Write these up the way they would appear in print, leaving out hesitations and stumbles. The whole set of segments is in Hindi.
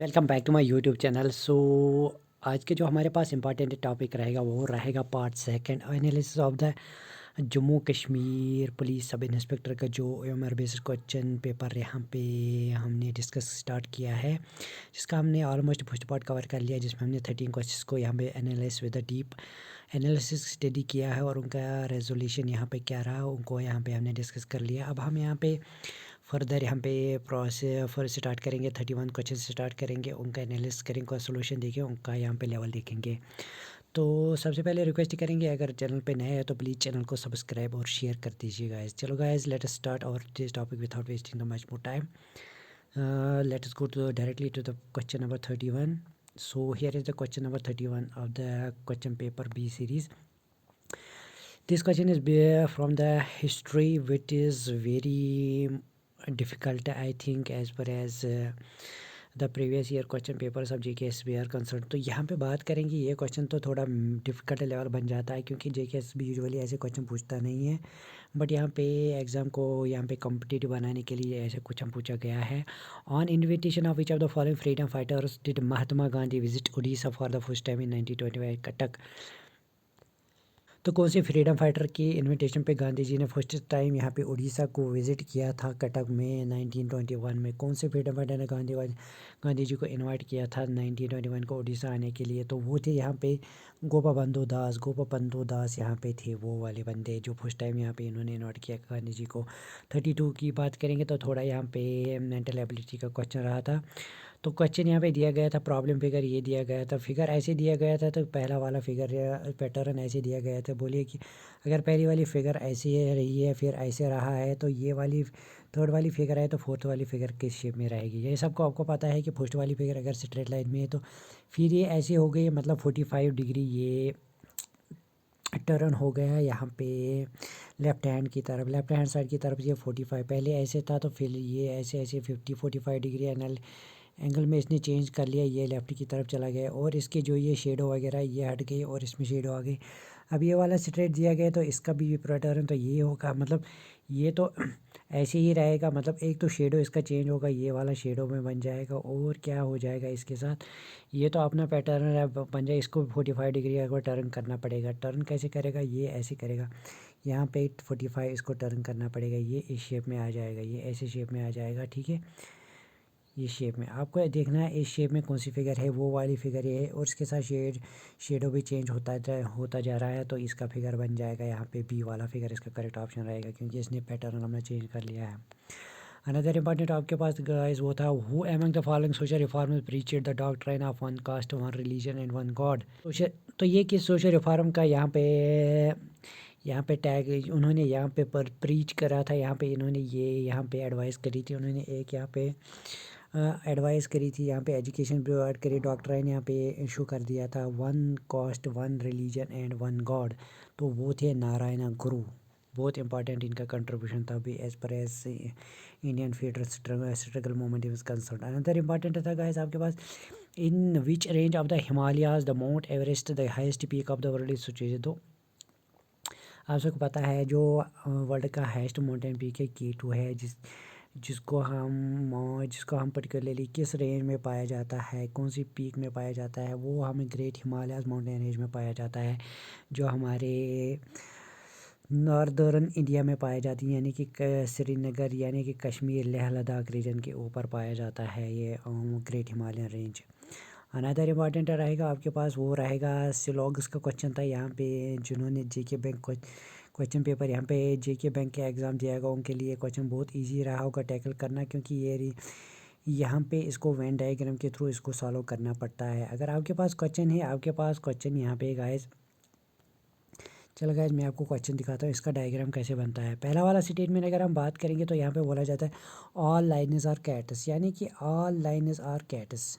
Welcome back to my YouTube channel. आज के जो हमारे पास इंपॉर्टेंट टॉपिक रहेगा वो रहेगा part second, analysis of the Jammu Kashmir police sub inspector का जो एमआर बेसिस क्वेश्चन पेपर यहाँ पे हमने डिस्कस स्टार्ट किया है, जिसका हमने ऑलमोस्ट फर्स्ट पार्ट कवर कर लिया, जिसमें हमने 13 क्वेश्चंस को यहाँ पे analyse with the deep analysis study किया है और उनका रेजोल्यूशन यहाँ पे क्या रहा उनको यहाँ पे हमने डिस्कस कर लिया। अब हम यहाँ पे फर्दर यहाँ पे प्रोसेस फिर स्टार्ट करेंगे, 31 क्वेश्चन स्टार्ट करेंगे, उनका एनालिसिस करेंगे, सोल्यूशन देखें, उनका यहाँ पे लेवल देखेंगे। तो सबसे पहले रिक्वेस्ट करेंगे, अगर चैनल पे नए हैं तो प्लीज़ चैनल को सब्सक्राइब और शेयर कर दीजिए गाइस। चलो guys, let us start our this topic without wasting the much more time. Let us go to directly to the question number 31. So here is the question number 31 of the question paper B series. This question is from the history, which is very difficult, I think, as far as the previous year question papers of JK SB are concerned. तो यहाँ पे बात करेंगे, ये क्वेश्चन तो थोड़ा डिफिकल्ट लेवल बन जाता है, क्योंकि जेके एसबी यूजुअली ऐसे क्वेश्चन पूछता नहीं है, बट यहाँ पे एग्ज़ाम को यहाँ पे कॉम्पिटिटिव बनाने के लिए ऐसे क्वेश्चन पूछा गया है। On invitation of which of the following freedom fighters did Mahatma Gandhi visit Orissa for the first time in 1925 Cuttack. तो कौन सी फ्रीडम फाइटर की इनविटेशन पे गांधी जी ने फर्स्ट टाइम यहाँ पे उड़ीसा को विज़िट किया था कटक में 1921 में? कौन से फ्रीडम फाइटर ने गांधी जी को इनवाइट किया था 1921 को उड़ीसा आने के लिए? तो वो थे यहाँ पे गोपा बंधु दास यहाँ पे थे, वो वाले बंदे जो फर्स्ट टाइम यहाँ पे इन्होंने इन्वाइट किया गांधी जी को। 32 की बात करेंगे तो थोड़ा यहाँ पे मेंटल एबिलिटी का क्वेश्चन रहा था। तो क्वेश्चन यहाँ पे दिया गया था, प्रॉब्लम फिगर ये दिया गया था, फिगर ऐसे दिया गया था, तो पहला वाला फिगर या पैटर्न ऐसे दिया गया था। बोलिए कि अगर पहली वाली फिगर ऐसी है रही है, फिर ऐसे रहा है, तो ये वाली थर्ड वाली फिगर है तो फोर्थ वाली फिगर किस शेप में रहेगी? ये सबको आपको पता है कि फर्स्ट वाली फिगर अगर स्ट्रेट लाइन में है तो फिर ये ऐसे हो गई, मतलब 45 डिग्री ये टर्न हो गया यहाँ पे लेफ्ट हैंड की तरफ, लेफ्ट हैंड साइड की तरफ। ये 45 पहले ऐसे था, तो फिर ये ऐसे ऐसे 45 डिग्री एंगल में इसने चेंज कर लिया, ये लेफ़्ट की तरफ चला गया, और इसके जो ये शेडो वगैरह ये हट गई और इसमें शेडो आ गई। अब ये वाला स्ट्रेट दिया गया तो इसका भी पैटर्न तो ये होगा, मतलब ये तो ऐसे ही रहेगा, मतलब एक तो शेडो इसका चेंज होगा, ये वाला शेडो में बन जाएगा, और क्या हो जाएगा इसके साथ, ये तो अपना पैटर्न है बन जाए। इसको 45 डिग्री का टर्न करना पड़ेगा। टर्न कैसे करेगा? ये ऐसे करेगा, यहाँ पे 45 इसको टर्न करना पड़ेगा, ये इस शेप में आ जाएगा, ये ऐसे शेप में आ जाएगा, ठीक है। ये शेप में आपको देखना है, इस शेप में कौन सी फिगर है, वो वाली फिगर ये है, और इसके साथ शेडो भी चेंज होता जा रहा है, तो इसका फिगर बन जाएगा यहाँ पे बी वाला फिगर इसका करेक्ट ऑप्शन रहेगा, क्योंकि इसने पैटर्न हमने चेंज कर लिया है। अनदर इंपॉर्टेंट आपके पास गाइस वो था, who among the following social reformers preached the doctrine of one cast one religion and one God. तो ये किस सोशल रिफॉर्म का यहाँ पे टैग उन्होंने यहाँ पे पर प्रीच करा था, यहाँ पे इन्होंने ये यहाँ पे एडवाइस करी थी, उन्होंने एक यहाँ पे एडवाइस करी थी, यहाँ पे एजुकेशन प्रोवाइड करी, डॉक्ट्राइन यहाँ पे इशू कर दिया था, one cast one religion and one God. तो वो थे नारायण गुरु। बहुत इंपॉर्टेंट इनका कंट्रीब्यूशन था भी as far as Indian freedom struggle movement is concern. Another important था गाइस आपके पास, in which range of the Himalayas the Mount Everest the highest peak of the world is situated. तो आप सबको पता है जो वर्ल्ड का हाइस्ट माउंटेन पीक है K2 है, जिसको हम पर्टिकुलरली किस रेंज में पाया जाता है, कौन सी पीक में पाया जाता है, वो हमें ग्रेट हिमालयाज माउंटेन रेंज में पाया जाता है, जो हमारे नॉर्दर्न इंडिया में पाई जाती है, यानी कि श्रीनगर यानी कि कश्मीर लेह लद्दाख रीजन के ऊपर पाया जाता है ये great Himalayan range. Another important रहेगा आपके पास वो रहेगा सिलोग्स का क्वेश्चन था यहाँ पे, जिन्होंने जेके बैंक क्वेश्चन पेपर यहाँ पे जेके बैंक के एग्ज़ाम दिया होगा उनके लिए क्वेश्चन बहुत इजी रहा होगा टैकल करना, क्योंकि ये यहाँ पे इसको वेन डायग्राम के थ्रू इसको सॉल्व करना पड़ता है। अगर आपके पास क्वेश्चन है, आपके पास क्वेश्चन यहाँ पे गाइस, चलो गाइस मैं आपको क्वेश्चन दिखाता हूँ इसका डायग्राम कैसे बनता है। पहला वाला स्टेटमेंट अगर हम बात करेंगे तो यहाँ पे बोला जाता है ऑल लाइन्स आर कैट्स, यानी कि ऑल लाइन्स आर कैट्स,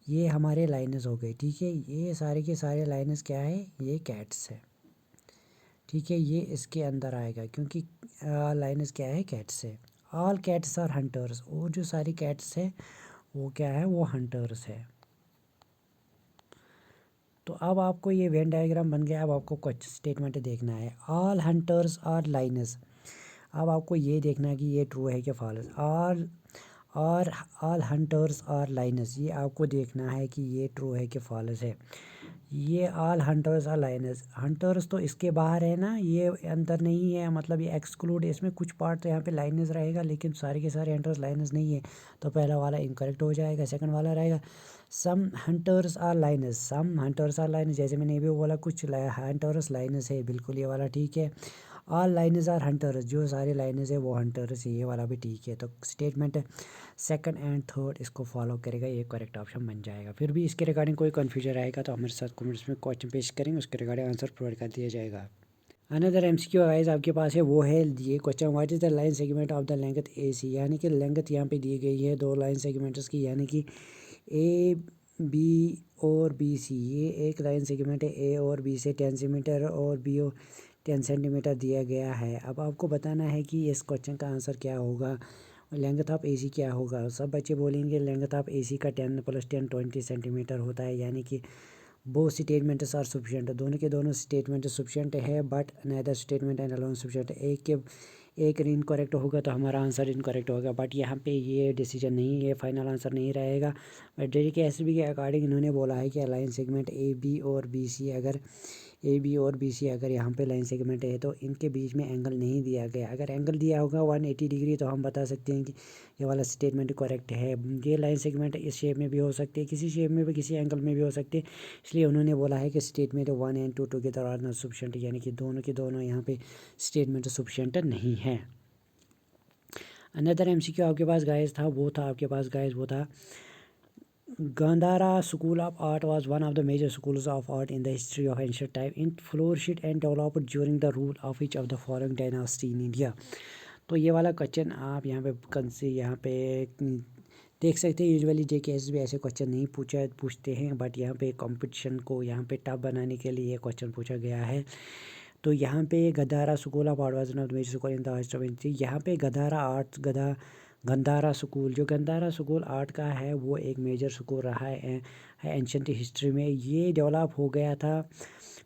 ये हमारे लाइन्स हो गए, ठीक है। ये सारे के सारे लाइन्स क्या है, ये कैट्स है, ठीक है। ये इसके अंदर आएगा क्योंकि लाइन्स क्या है, कैट्स है। ऑल कैट्स आर हंटर्स, और जो सारी कैट्स है वो क्या है, वो हंटर्स है। तो अब आपको ये वेन डायग्राम बन गया। अब आपको कुछ स्टेटमेंट देखना है, ऑल हंटर्स आर लाइनस। अब आपको ये देखना है कि ये ट्रू है कि फॉल्स। और ऑल हंटर्स आर लाइनस, ये आपको देखना है कि ये ट्रू है कि फॉल्स है। ये all hunters are lions, hunters तो इसके बाहर है ना, ये अंदर नहीं है, मतलब ये एक्सक्लूड है, इसमें कुछ पार्ट तो यहाँ पे लाइनस रहेगा लेकिन सारे के सारे हंटर्स लाइनस नहीं है, तो पहला वाला इनकरेक्ट हो जाएगा। सेकंड वाला रहेगा some hunters are lions, some hunters are lions, जैसे मैंने ये भी बोला कुछ हंटर्स लाइनस है, बिल्कुल ये वाला ठीक है। ऑल लाइनस आर हंटर्स, जो सारे लाइनस है वो हंटर्स है, ये वाला भी ठीक है। तो स्टेटमेंट सेकंड एंड थर्ड इसको फॉलो करेगा, ये करेक्ट ऑप्शन बन जाएगा। फिर भी इसके रिगार्डिंग कोई कन्फ्यूजन आएगा तो हमारे साथ कमेंट्स में क्वेश्चन पेश करेंगे, उसके रिगार्डिंग आंसर प्रोवाइड कर दिया जाएगा। अनदर एमसीक्यू गाइस आपके पास है, वो है ये question, what is the line segment of the length AC, यानी कि लेंथ यहाँ पे दी गई है दो लाइन सेगमेंट्स की, यानी कि AB और BC, ये एक लाइन सेगमेंट है A और B से 10 सेंटीमीटर और B और 10 सेंटीमीटर दिया गया है। अब आपको बताना है कि इस क्वेश्चन का आंसर क्या होगा, लेंथ ऑफ AC क्या होगा। सब बच्चे बोलेंगे लेंथ ऑफ AC का 10 + 10 20 सेंटीमीटर होता है, यानी कि बोथ स्टेटमेंट्स आर सफिशिएंट, दोनों के दोनों स्टेटमेंट सफिशिएंट है, but neither statement and alone sufficient, एक इनकरेक्ट होगा तो हमारा आंसर इनकरेक्ट होगा, बट यहाँ पे ये डिसीजन नहीं है, फाइनल आंसर नहीं रहेगा। बट डेरी के एसबी के अकॉर्डिंग इन्होंने बोला है कि लाइन सेगमेंट AB और BC, अगर AB और BC अगर यहाँ पे लाइन सेगमेंट है तो इनके बीच में एंगल नहीं दिया गया, अगर एंगल दिया होगा 180 डिग्री तो हम बता सकते हैं कि ये वाला स्टेटमेंट करेक्ट है। ये लाइन सेगमेंट इस शेप में भी हो सकती है, किसी शेप में भी, किसी एंगल में भी हो सकती है, इसलिए उन्होंने बोला है कि statement 1 and 2 together are not sufficient, यानी कि दोनों के दोनों यहाँ पे स्टेटमेंट सफिशिएंट नहीं है। अनदर एमसीक्यू आपके पास गाइस था, वो था आपके पास गाइस, वो था Gandhara School of Art was one of the major schools of art in the history of ancient time. It flourished and developed during the rule of which of the following dynasty in India. तो ये वाला क्वेश्चन आप यहाँ पे यहाँ पे देख सकते हैं। यूजुअली JKS भी ऐसे क्वेश्चन नहीं पूछते हैं, बट यहाँ पे कंपटीशन को यहाँ पे टफ बनाने के लिए ये क्वेश्चन पूछा गया है। तो यहाँ पे Gandhara school of art was one of the major school in the history of India, यहाँ पे गंधारा स्कूल, जो गंधारा स्कूल आर्ट का है वो एक मेजर स्कूल रहा है एंशंट हिस्ट्री में। ये डेवलप हो गया था,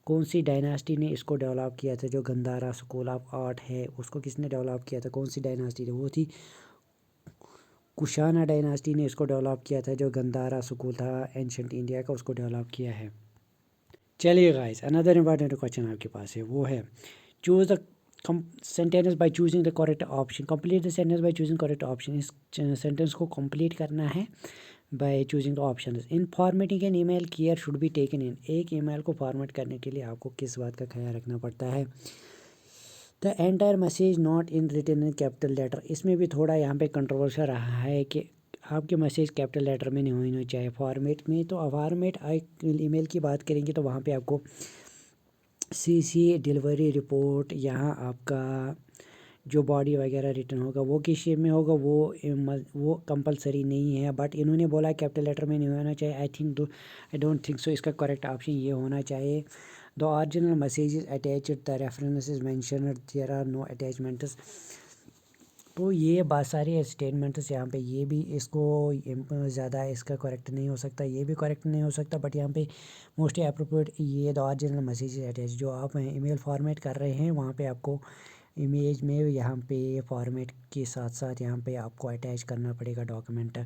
कौन सी डायनास्टी ने इसको डेवलप किया था, जो गंधारा स्कूल ऑफ आर्ट है उसको किसने डेवलप किया था, कौन सी डायनास्टी थी, वो थी कुशाना डायनास्टी ने इसको डेवलप किया था। जो गंधारा स्कूल था एंशंट इंडिया का, उसको डेवलप किया है। चलिए गाइस, अनदर इम्पॉर्टेंट क्वेश्चन आपके पास है, वो है choose the sentence by choosing the correct option, complete the sentence by choosing correct option. इस सेंटेंस को कंप्लीट करना है by choosing the option. In formatting an email care should be taken in, एक ईमेल को फॉर्मेट करने के लिए आपको किस बात का ख्याल रखना पड़ता है। The entire message not in written in capital letter, इसमें भी थोड़ा यहाँ पे कंट्रोवर्शियल रहा है कि आपके मैसेज कैपिटल लेटर में नहीं होनी चाहिए, फॉर्मेट में। तो फॉर्मेट ईमेल की बात करेंगे तो वहाँ पे आपको CC डिलीवरी रिपोर्ट, यहाँ आपका जो बॉडी वगैरह रिटर्न होगा वो किस शेप में होगा, वो कंपलसरी नहीं है, बट इन्होंने बोला कैपिटल लेटर में नहीं होना चाहिए। आई डोंट थिंक सो, इसका करेक्ट ऑप्शन ये होना चाहिए। The original message is attached, the reference is mentioned, there are no attachments. तो ये बहुत सारी स्टेटमेंट्स यहाँ पे, ये भी इसको ज़्यादा इसका करेक्ट नहीं हो सकता, ये भी करेक्ट नहीं हो सकता, बट यहाँ पे मोस्टली अप्रोप्रिएट ये द ओरिजिनल मैसेज अटैच, जो आप ईमेल फॉर्मेट कर रहे हैं वहाँ पे आपको इमेज में यहाँ पे फॉर्मेट के साथ साथ यहाँ पे आपको अटैच करना पड़ेगा डॉक्यूमेंट।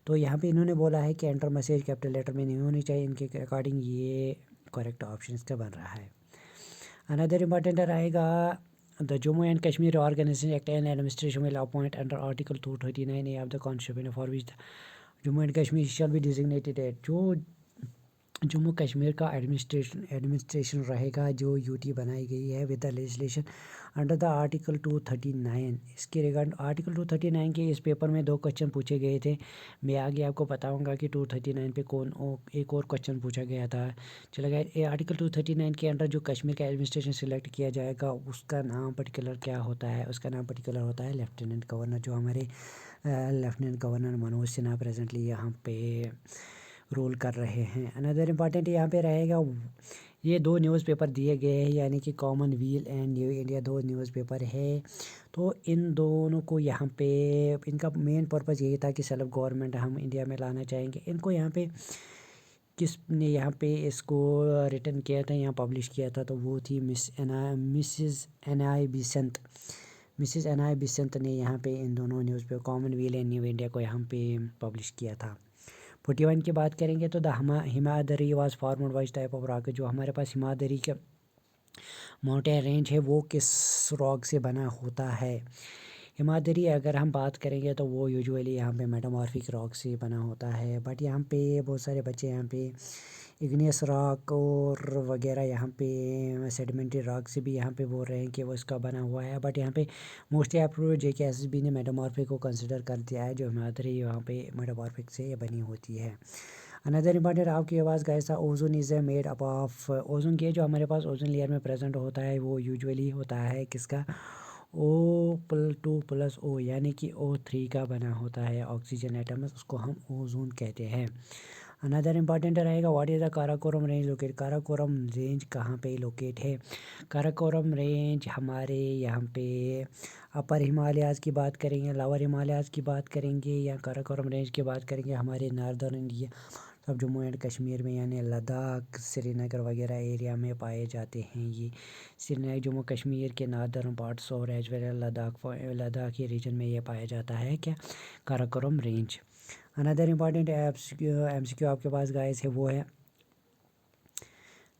तो यहाँ पे इन्होंने बोला है कि एंटर मैसेज कैपिटल लेटर में नहीं होनी चाहिए, इनके अकॉर्डिंग ये करेक्ट ऑप्शन इसका बन रहा है। अनदर इम्पॉर्टेंट रहेगा the Jammu and Kashmir organisation act and administration will appoint under article 239A of the constitution for which Jammu and Kashmir shall be designated at, जो जम्मू कश्मीर का एडमिनिस्ट्रेशन रहेगा, जो यूटी बनाई गई है with the legislation under the article 239। इसके रिगार्ड आर्टिकल 239 के इस पेपर में 2 क्वेश्चन पूछे गए थे, मैं आगे आपको बताऊंगा कि 239 पे एक और क्वेश्चन पूछा गया था। चलेगा, ये आर्टिकल 239 के अंडर जो कश्मीर का एडमिनिस्ट्रेशन सिलेक्ट किया जाएगा उसका नाम पर्टिकुलर क्या होता है, उसका नाम पर्टिकुलर होता है लेफ्टिनेंट गवर्नर, जो हमारे lieutenant governor Manoj Sinha presently यहाँ पे रोल कर रहे हैं। अनदर इम्पॉर्टेंट यहाँ पे रहेगा, ये 2 न्यूज़पेपर दिए गए हैं, यानी कि common wheel and new India 2 newspaper है। तो इन दोनों को यहाँ पे इनका मेन पर्पज़ यही था कि सेल्फ गवर्नमेंट हम इंडिया में लाना चाहेंगे। इनको यहाँ पे किसने यहाँ पे इसको रिटर्न किया था, यहाँ पब्लिश किया था, तो वो थी मिसेस NI बेसेंट। मिसिस एनाय बिसेंत ने यहाँ पे इन दोनों न्यूज़ पे कॉमनवेल्थ एंड न्यू इंडिया को यहाँ पे पब्लिश किया था। 41 की बात करेंगे तो the Himadri was formed wise type of rock, जो हमारे पास हिमाद्री का माउंटेन रेंज है वो किस रॉक से बना होता है। हिमाद्री अगर हम बात करेंगे तो वो यूजुअली यहाँ पे मेटामॉर्फिक रॉक से बना होता है, बट यहाँ पे बहुत सारे बच्चे यहाँ पे इग्नियस रॉक और वगैरह यहाँ पे सेडिमेंट्री रॉक से भी यहाँ पे बोल रहे हैं कि वो इसका बना हुआ है, बट यहाँ पे मोस्टली अप्रूव JKSSB ने मेटामॉर्फिक को कंसिडर कर दिया है, जो हिमाद्री यहाँ पे मेटामॉर्फिक से बनी होती है। अनदर इम्पॉर्टेंट आपकी आवाज़ गाइस था, ozone is made up of, ozone के जो हमारे पास ओजोन लेयर में प्रेजेंट होता है वो यूजुअली होता है किसका, O+2+O यानी कि O3 का बना होता है ऑक्सीजन एटम, उसको हम ओजोन कहते हैं। अनदर इम्पॉर्टेंट रहेगा what is the Karakoram range locate, Karakoram range कहाँ पे लोकेट है। काराकोरम रेंज हमारे यहाँ पे अपर हिमालयाज़ की बात करेंगे, लोअर हिमालयाज़ की बात करेंगे या काराकोरम रेंज की बात करेंगे हमारे नॉर्दर्न इंडिया सब जम्मू एंड कश्मीर में यानी लद्दाख श्रीनगर वगैरह एरिया में पाए जाते हैं। ये श्रीनगर जम्मू कश्मीर के नॉर्दर्न पार्ट्स और एज वेल लद्दाख के रीजन में ये पाया जाता है क्या, Karakoram range. Another important MCQ आपके पास गाइस है वो है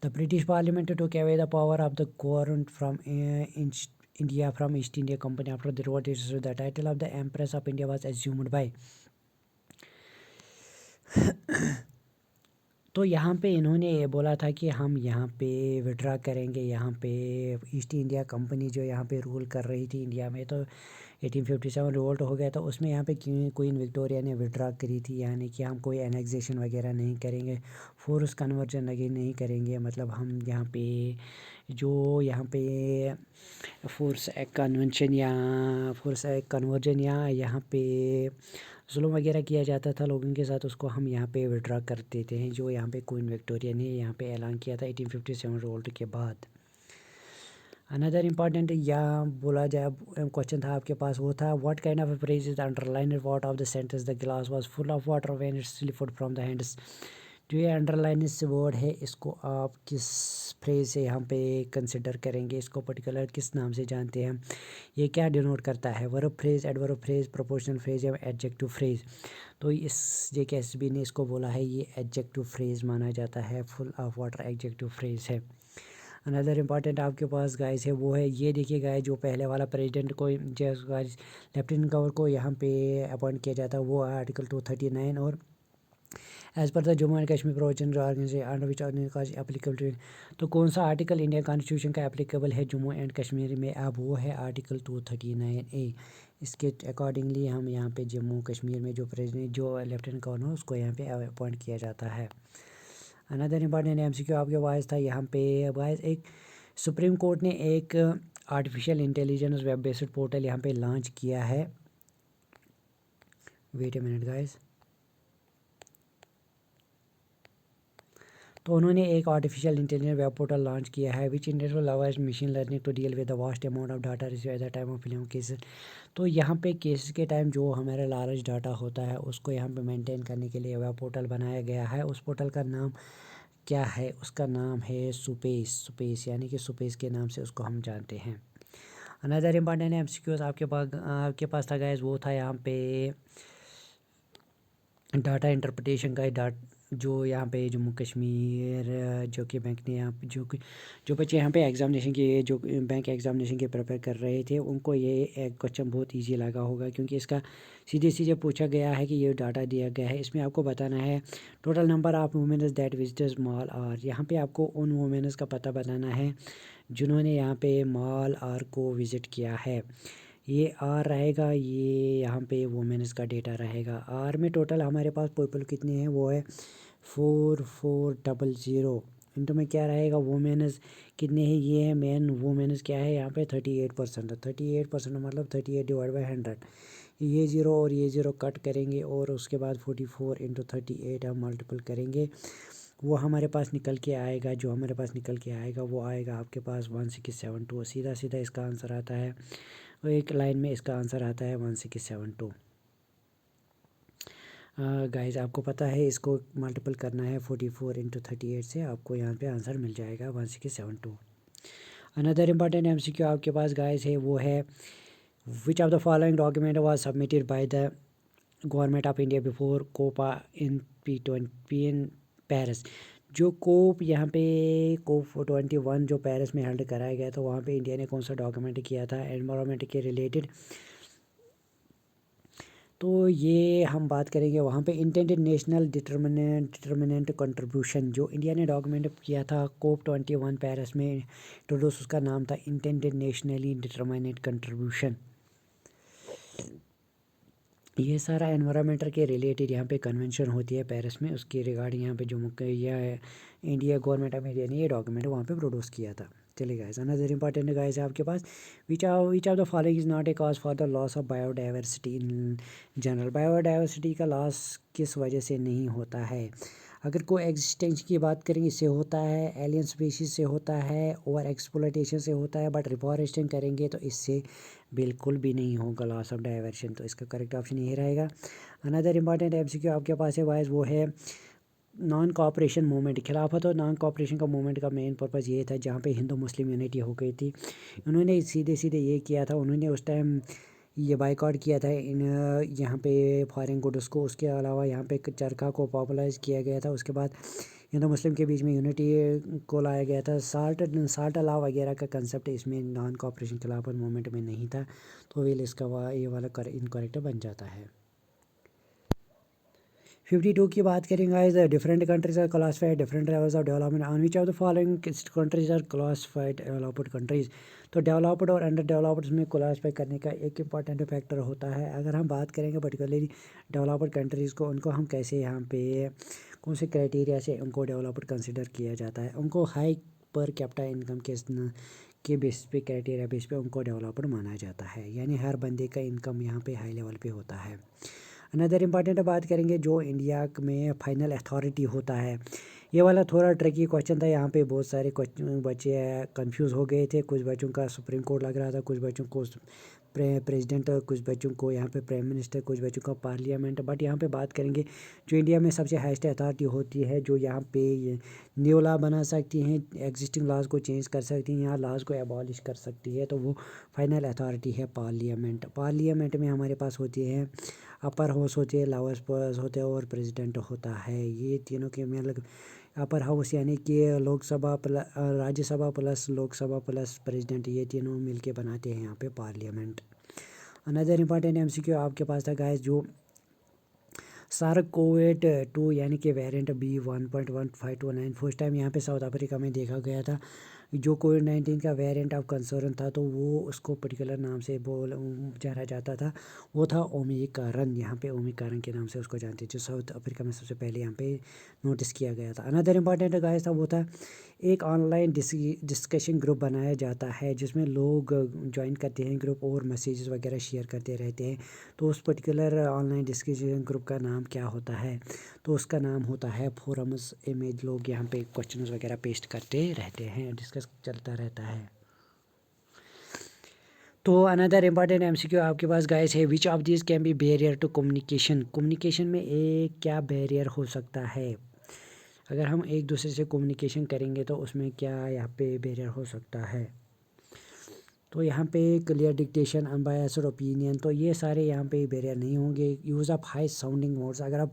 the British parliament took away the power of the government from India from East India Company after the revolt. The title of the Empress of India was assumed by तो यहाँ पे इन्होंने ये बोला था कि हम यहाँ पे विड्रा करेंगे, यहाँ पे ईस्ट इंडिया कंपनी जो यहाँ पे रूल कर रही थी इंडिया में, तो 1857 रिवोल्ट हो गया, तो उसमें यहाँ पे क्वीन विक्टोरिया ने विड्रा करी थी, यानी कि हम कोई एनेक्सेशन वगैरह नहीं करेंगे, फोर्स कन्वर्जन लगे नहीं करेंगे, मतलब हम यहाँ पे जो यहाँ पे फोर्स कन्वर्जन या यहाँ पे जुल्म वगैरह किया जाता था लोगों के साथ, उसको हम यहाँ पे विड्रा कर देते हैं, जो यहाँ पे क्वीन विक्टोरिया ने यहाँ पे ऐलान किया था 1857 रिवोल्ट के बाद। अनदर इम्पॉर्टेंट या बोला जाए क्वेश्चन था आपके पास वो था what kind of phrase is underline what of the sentence the glass was full of water when it slipped from the hands. जो ये अंडरलाइन इस वर्ड है इसको आप किस फ्रेज से यहाँ पे कंसिडर करेंगे, इसको पर्टिकुलर किस नाम से जानते हैं, ये क्या डिनोट करता है, verb phrase, adverb phrase, proportional phrase या एडजेक्टिव फ्रेज। तो इस JKSSB ने इसको बोला है ये एडजेक्टिव फ्रेज माना जाता है, full of water adjective phrase है। अनदर इम्पॉर्टेंट आपके पास गाइस है वो है ये देखिए गाइस, जो पहले वाला प्रेसिडेंट को लेफ्टिनेंट गवर्नर को यहाँ पे अपॉइंट किया जाता है वो है आर्टिकल 239 और as per the Jammu and Kashmir provision under which applicable. तो कौन सा आर्टिकल इंडियन कॉन्स्टिट्यूशन का एप्लीकेबल है जम्मू एंड कश्मीर में, अब वो है आर्टिकल 239A। इसके अकॉर्डिंगली हम यहाँ पे जम्मू कश्मीर में जो प्रेसिडेंट जो लेफ्टिनेंट गवर्नर उसको यहाँ पे अपॉइंट किया जाता है। अनदर इम्पॉर्टेंट MCQ आपके पास था यहाँ पे वाइज एक सुप्रीम कोर्ट ने एक artificial intelligence web based portal यहाँ पे लॉन्च किया है। वेट ए मिनट गाइस, तो उन्होंने एक artificial intelligence web portal launch किया है which intelligence machine learning to deal with the vast amount of data receive at the time of filing cases. तो यहाँ पे केसेस के टाइम जो हमारा लार्ज डाटा होता है उसको यहाँ पे मेंटेन करने के लिए वेब पोर्टल बनाया गया है। उस पोर्टल का नाम क्या है, उसका नाम है सुपेस यानी कि सुपेस के नाम से उसको हम जानते हैं। अनदर इम्पॉर्टेंट MCQs आपके पास था गाइस वो था यहाँ पे डाटा इंटरप्रिटेशन का जो यहाँ पे जम्मू कश्मीर जो कि बैंक ने यहाँ पे जो बच्चे यहाँ पे एग्जामिनेशन के जो बैंक एग्जामिनेशन के प्रिपेयर कर रहे थे उनको ये एक क्वेश्चन बहुत इजी लगा होगा, क्योंकि इसका सीधे सीधे पूछा गया है कि ये डाटा दिया गया है, इसमें आपको बताना है total number of womens that visitors mall are. यहाँ पे आपको उन वुमेन्स का पता बताना है जिन्होंने यहाँ पे मॉल आर को विज़िट किया है। ये आर रहेगा, ये यहाँ पे वुमेन्स का डेटा रहेगा। आर में टोटल हमारे पास पीपल कितने हैं वो है 4400। इनटू में क्या रहेगा वुमेन्स कितने हैं, ये है मेन वुमेन्स क्या है यहाँ पे 38%। 38% मतलब 38 डिवाइड बाई 100, ये ज़ीरो और ये ज़ीरो कट करेंगे और उसके बाद 44 इंटू 38 हम मल्टीपल करेंगे, वो हमारे पास निकल के आएगा, जो हमारे पास निकल के आएगा वो आएगा आपके पास 1672। सीधा सीधा इसका आंसर आता है, और एक लाइन में इसका आंसर आता है 1672। गाइस आपको पता है इसको मल्टीपल करना है 44 इंटू 38 से, आपको यहाँ पे आंसर मिल जाएगा 1672। अनदर इम्पॉर्टेंट MCQ आपके पास गाइस है वो है which of the following document was submitted by the government of India before COP in P20 in Paris. जो कोप यहाँ पे कोप 21 जो पेरिस में हेल्ड कराया गया था, वहाँ पे इंडिया ने कौन सा डॉक्यूमेंट किया था एनवायरनमेंट के रिलेटेड। तो ये हम बात करेंगे वहाँ पे इंटेंडेड नेशनल डिटर्मिनेंट कंट्रीब्यूशन, जो इंडिया ने डॉक्यूमेंट किया था कोप 21 पेरिस में इंट्रोड्यूस, उसका नाम था इंटेंडेड नेशनली डिटर्मिनेंट कंट्रीब्यूशन। ये सारा एनवायरमेंटल के रिलेटेड यहाँ पे कन्वेंशन होती है पेरिस में, उसके रिगार्डिंग यहाँ पे जो या इंडिया गवर्नमेंट ऑफ इंडिया ने ये डॉक्यूमेंट वहाँ पे प्रोड्यूस किया था। चलिए गाइस, अनदर इंपॉर्टेंट गाइस है आपके पास, which of the following is not a cause for the loss of biodiversity in general. Biodiversity का लॉस किस वजह से नहीं होता है। अगर को एग्जिस्टेंस की बात करेंगे इससे होता है, एलियन स्पीशीज से होता है, ओवर एक्सप्लोइटेशन से होता है, बट रिफॉरेस्टिंग करेंगे तो इससे बिल्कुल भी नहीं होगा लॉस ऑफ डाइवर्शन। तो इसका करेक्ट ऑप्शन यही रहेगा। अनदर इंपॉर्टेंट एमसीक्यू आपके पास है वाइज, वो है नॉन कॉपरेशन मूवमेंट। खिलाफत और नॉन कॉपरेशन का मूवमेंट का मेन पर्पज़ ये था जहाँ पे हिंदू मुस्लिम यूनिटी हो गई थी। उन्होंने सीधे सीधे ये किया था, उन्होंने उस टाइम ये बाइकआउट किया था इन यहाँ पे फॉरेन गुड्स को। उसके अलावा यहाँ पे चरखा को पॉपुलराइज किया गया था। उसके बाद हिंदू मुस्लिम के बीच में यूनिटी को लाया गया था। साल्ट अलाव वगैरह का कंसेप्ट इसमें नॉन कॉपरेशन खिलाफत मूवमेंट में नहीं था। तो वेल इसका ये वाला इनकरेक्ट बन जाता है। 52 की बात करेंगे guys, different countries are classified different levels of development on which of the following countries are classified developed countries. तो डेवलप्ड और अंडर डेवलप्ड में क्लासिफाई करने का एक इंपॉर्टेंट फैक्टर होता है। अगर हम बात करेंगे पर्टिकुलरली डेवलप्ड कंट्रीज़ को, उनको हम कैसे यहाँ पे कौन से क्राइटेरिया से उनको डेवलप्ड कंसिडर किया जाता है। उनको हाई पर कैपिटा इनकम के बेस पे क्राइटेरिया बेस पे उनको डेवलप्ड माना जाता है, यानी हर बंदे का इनकम यहाँ पे हाई लेवल पे होता है। अनदर इम्पॉर्टेंट बात करेंगे जो इंडिया में फाइनल अथॉरिटी होता है। ये वाला थोड़ा ट्रिकी क्वेश्चन था, यहाँ पे बहुत सारे बच्चे कंफ्यूज हो गए थे। कुछ बच्चों का सुप्रीम कोर्ट लग रहा था, कुछ बच्चों को प्रेसिडेंट, कुछ बच्चों को यहाँ पे प्राइम मिनिस्टर, कुछ बच्चों का पार्लियामेंट। बट यहाँ पे बात करेंगे जो इंडिया में सबसे हाईएस्ट अथॉरिटी होती है, जो यहाँ पे न्यू लॉ बना सकती हैं, एग्जिस्टिंग लॉज को चेंज कर सकती हैं, यहाँ लॉज को एबॉलिश कर सकती है, तो वो फाइनल अथॉरिटी है पार्लियामेंट। पार्लियामेंट में हमारे पास होती है अपर हाउस होती है, लोअर हाउस होते हैं और प्रेसिडेंट होता है। ये तीनों के मतलब अपर हाउस यानी कि Lok Sabha plus Rajya Sabha plus Lok Sabha plus president, ये तीनों मिलके बनाते हैं यहाँ पे पार्लियामेंट। अनदर इम्पॉर्टेंट एमसीक्यू आपके पास था गाइस, जो SARS-CoV-2 यानी कि वेरिएंट B1.1529 फर्स्ट टाइम यहाँ पे साउथ अफ्रीका में देखा गया था। जो कोविड-19 का वेरिएंट ऑफ कंसर्न था, तो वो उसको पर्टिकुलर नाम से जाना जाता था, वो था ओमिक्रॉन। यहाँ पे ओमिक्रॉन के नाम से उसको जानते हैं, जो साउथ अफ्रीका में सबसे पहले यहाँ पे नोटिस किया गया था। अनदर इम्पॉर्टेंट गाइस था, वो था एक ऑनलाइन डिस्कशन ग्रुप बनाया जाता है, जिसमें लोग ज्वाइन करते हैं ग्रुप और मैसेजेस वगैरह शेयर करते रहते हैं। तो उस पर्टिकुलर ऑनलाइन डिस्कशन ग्रुप का नाम क्या होता है, तो उसका नाम होता है फोरम्स। इमेज लोग यहाँ पे क्वेश्चंस वगैरह पेस्ट करते रहते हैं, डिस्कस चलता रहता है। तो अनदर इम्पॉर्टेंट एमसीक्यू आपके पास गाइस है, which of this can be barrier to communication. Communication में एक क्या बैरियर हो सकता है। अगर हम एक दूसरे से कम्युनिकेशन करेंगे तो उसमें क्या यहाँ पे बैरियर हो सकता है। तो यहाँ पे क्लियर डिक्टेशन, अनबायस्ड ओपिनियन, तो ये सारे यहाँ पे बैरियर नहीं होंगे। Use of high sounding words, अगर आप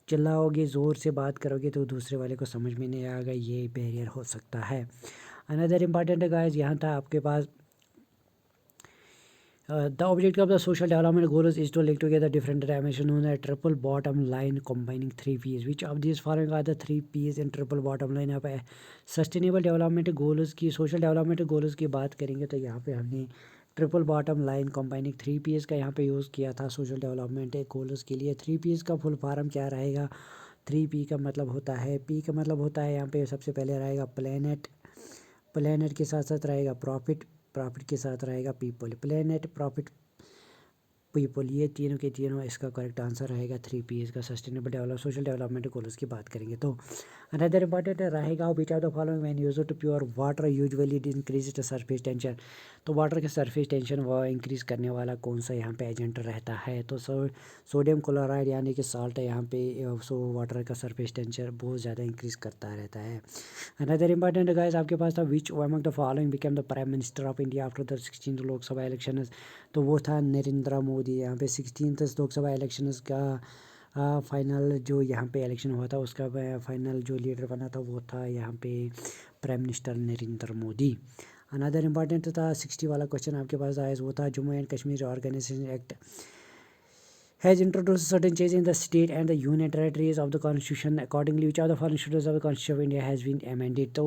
चिल्लाओगे ज़ोर से बात करोगे तो दूसरे वाले को समझ में नहीं आएगा, ये बैरियर हो सकता है। अनदर इम्पॉर्टेंट गाइस यहाँ था आपके पास, the objective of the social development goals is to link together different dimension on a triple bottom line combining 3 P's। Which of this following are the 3 P's in triple bottom line. यहाँ पे सस्टेनेबल डेवलपमेंट गोल्स की, सोशल डेवलपमेंट गोल्स की बात करेंगे तो यहाँ पे हमने triple bottom line combining 3 P's का यहाँ पे यूज़ किया था सोशल डेवलपमेंट गोल्स के लिए। 3 P's का फुल फॉर्म क्या रहेगा। 3 P का मतलब होता है, P का मतलब होता है यहाँ पे सबसे पहले रहेगा प्लेनेट, प्लेनेट के साथ साथ रहेगा प्रॉफिट, प्रॉफिट के साथ रहेगा पीपल। प्लेनेट, प्रॉफिट, पीपल, ये तीनों के तीनों इसका करेक्ट आंसर रहेगा 3P का sustainable develop social development goals की बात करेंगे तो अनदर इंपॉर्टेंट रहेगा which of the following when used to pure water usually increase the surface tension. तो वाटर के सरफेस टेंशन वो इंक्रीज करने वाला कौन सा यहाँ पे एजेंट रहता है, तो सोडियम क्लोराइड यानी कि साल्ट है यहाँ पे, सो वाटर का सरफेस टेंशन बहुत ज़्यादा इंक्रीज करता रहता है। अनदर इंपॉर्टेंट गाइस आपके पास था which among the following became the prime minister of India after the 16th Lok Sabha election. तो वो था नरेंद्र मोदी। यहाँ पे 16th लोकसभा इलेक्शन का फाइनल जो यहाँ पे इलेक्शन हुआ था उसका फाइनल जो लीडर बना था वो था यहाँ पे prime minister Narendra Modi. Another important था 60 वाला क्वेश्चन आपके पास आया, वो था Jammu and Kashmir organisation act has introduced certain changes in the state and the union territories of the constitution accordingly which of the following schedules of the constitution of India has been amended। तो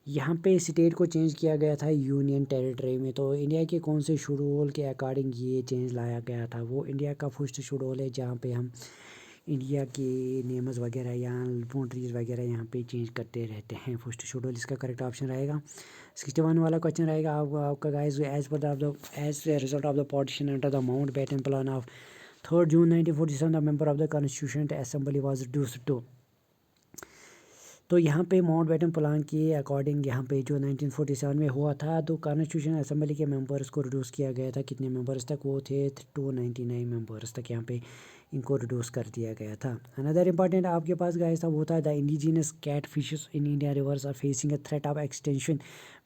यहाँ पे स्टेट को चेंज किया गया था यूनियन टेरिटरी में। तो इंडिया के कौन से शेड्यूल के अकॉर्डिंग ये चेंज लाया गया था, वो इंडिया का फर्स्ट शेड्यूल है जहाँ पे हम इंडिया के नेम्स वगैरह या बाउंड्रीज वगैरह यहाँ पे चेंज करते रहते हैं। फर्स्ट शेड्यूल इसका करेक्ट ऑप्शन रहेगा। 61 वाला क्वेश्चन रहेगा आपका guys, as result of the partition under the Mountbatten plan of 3rd June 1947 the member of the constitutional assembly was reduced to. तो यहाँ पे माउंट बैटन प्लान के अकॉर्डिंग यहाँ पे जो 1947 में हुआ था तो कॉन्स्टिट्यूशन असेंबली के मेंबर्स को रिड्यूस किया गया था। कितने मेंबर्स तक, वो थे 299 मेंबर्स तक यहाँ पे इनको रिड्यूस कर दिया गया था। अनदर इंपॉर्टेंट आपके पास गया था वो था the indigenous cat fishes in India rivers are facing a threat of extension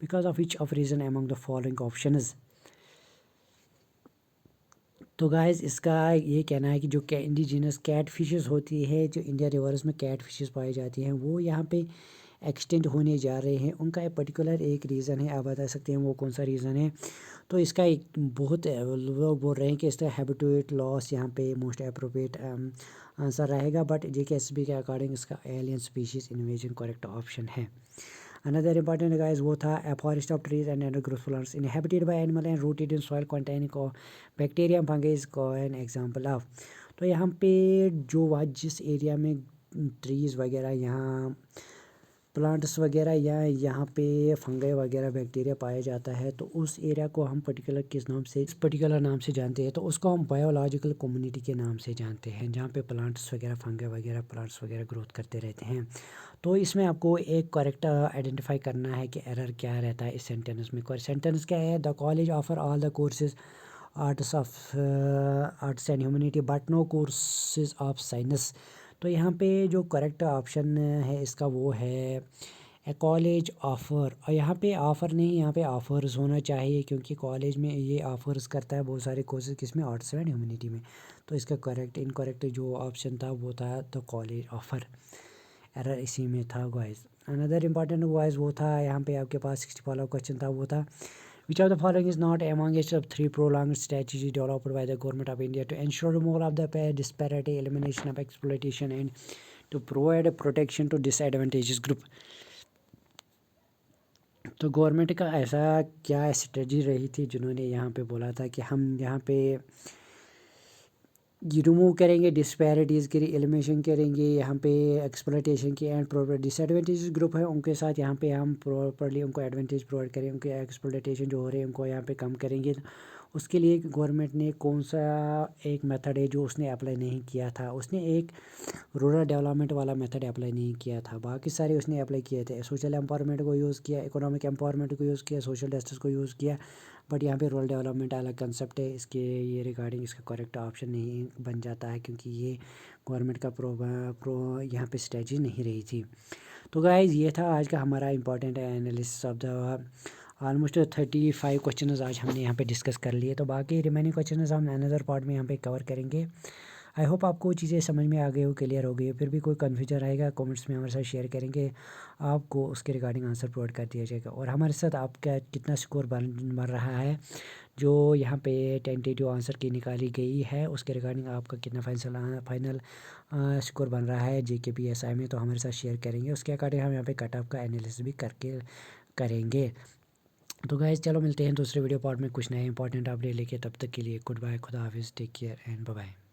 because of which of reason among the following options. तो गाइस इसका ये कहना है कि जो इंडिजिनस कैट फिशेस होती है, जो इंडिया रिवर्स में कैट फिशेस पाई जाती हैं वो यहाँ पे एक्सटेंड होने जा रहे हैं। उनका एक पर्टिकुलर एक रीज़न है, आप बता सकते हैं वो कौन सा रीज़न है। तो इसका एक बहुत लोग बोल रहे हैं कि इसका हैबिटेट लॉस यहाँ पे मोस्ट अप्रोप्रिएट आंसर रहेगा, बट JKSB के अकॉर्डिंग इसका alien species invasion correct option है। अनदर इंपॉर्टेंट गाइस वो था a forest of trees and undergrowth plants inhabited by animal and rooted in soil containing bacterium fungi is an example of। तो यहाँ पे जो जिस एरिया में ट्रीज़ वगैरह यहाँ प्लांट्स वगैरह या यहाँ पे फंगई वगैरह बैक्टीरिया पाया जाता है तो उस एरिया को हम पर्टिकुलर किस नाम से, इस पर्टिकुलर नाम से जानते हैं। तो उसको हम बायोलॉजिकल कम्युनिटी के नाम से जानते हैं जहाँ पे प्लांट्स वगैरह फंगई वगैरह प्लांट्स वगैरह ग्रोथ करते रहते हैं। तो इसमें आपको एक करेक्ट आइडेंटिफाई करना है कि एरर क्या रहता है इस सेंटेंस में। सेंटेंस क्या है, the college offer all the courses arts and humanity but no courses of science. तो यहाँ पे जो करेक्ट ऑप्शन है इसका वो है ए कॉलेज ऑफर, और यहाँ पे ऑफ़र नहीं, यहाँ पे ऑफर्स होना चाहिए क्योंकि कॉलेज में ये ऑफर्स करता है बहुत सारे कोर्सेज किस में, आर्ट्स एंड ह्यूमैनिटी में। तो इसका करेक्ट इनकरेक्ट जो ऑप्शन था वो था द कॉलेज ऑफर, एरर इसी में था गाइस। अनदर इंपॉर्टेंट गाइस वो था यहाँ पे आपके पास 60 वाला क्वेश्चन था वो था which of the following is not among its of 3 prolonged strategies developed by the government of India to ensure removal of the disparity, elimination of exploitation and to provide protection to disadvantaged group। तो गवर्नमेंट का ऐसा क्या स्ट्रेटजी रही थी जिन्होंने यहाँ पे बोला था कि हम यहाँ पे रिमूव करेंगे डिस्पैरिटीज़ की, एलिमिनेशन करेंगे यहाँ पे एक्सप्लॉयटेशन की एंड प्रॉपर डिसएडवांटेज ग्रुप है उनके साथ यहाँ पे हम प्रॉपरली उनको एडवांटेज प्रोवाइड करें, उनके एक्सप्लॉयटेशन जो हो रहे हैं उनको यहाँ पे कम करेंगे। उसके लिए गवर्नमेंट ने कौन सा एक मेथड है जो उसने अप्लाई नहीं किया था, उसने एक रूरल डेवलपमेंट वाला मेथड अप्लाई नहीं किया था, बाकी सारे उसने अप्लाई किए थे। सोशल एम्पावरमेंट को यूज़ किया, इकोनॉमिक एम्पावरमेंट को यूज़ किया, सोशल जस्टिस को यूज़ किया, बट यहाँ पे रूरल डेवलपमेंट अलग कंसेप्ट है। इसके ये रिगार्डिंग इसका करेक्ट ऑप्शन नहीं बन जाता है क्योंकि ये गवर्नमेंट का प्रो यहाँ पे स्ट्रेटजी नहीं रही थी। तो गाइज ये था आज का हमारा important analysis of the almost 35 question आज हमने यहाँ पे डिस्कस कर लिए। तो बाकी रिमेनिंग क्वेश्चन हम अनदर पार्ट में यहाँ पे कवर करेंगे। आई होप आपको चीज़ें समझ में आ गई हो, क्लियर हो गई हो। फिर भी कोई कन्फ्यूजन रहेगा कमेंट्स में हमारे साथ शेयर करेंगे, आपको उसके रिगार्डिंग आंसर प्रोवाइड कर दिया जाएगा। और हमारे साथ आपका कितना स्कोर बन रहा है जो यहाँ पे टेंटेटिव आंसर की निकाली गई है उसके रिगार्डिंग आपका कितना फाइनल स्कोर बन रहा है JKPSI में, तो हमारे साथ शेयर करेंगे। उसके अकॉर्डिंग हम यहाँ पे कट ऑफ का एनालिसिस भी करके करेंगे। तो गाइस चलो मिलते हैं दूसरे वीडियो पार्ट में कुछ नए इंपॉर्टेंट अपडेट लेके, तब तक के लिए गुड बाय, खुदा हाफिज़, take care and bye bye.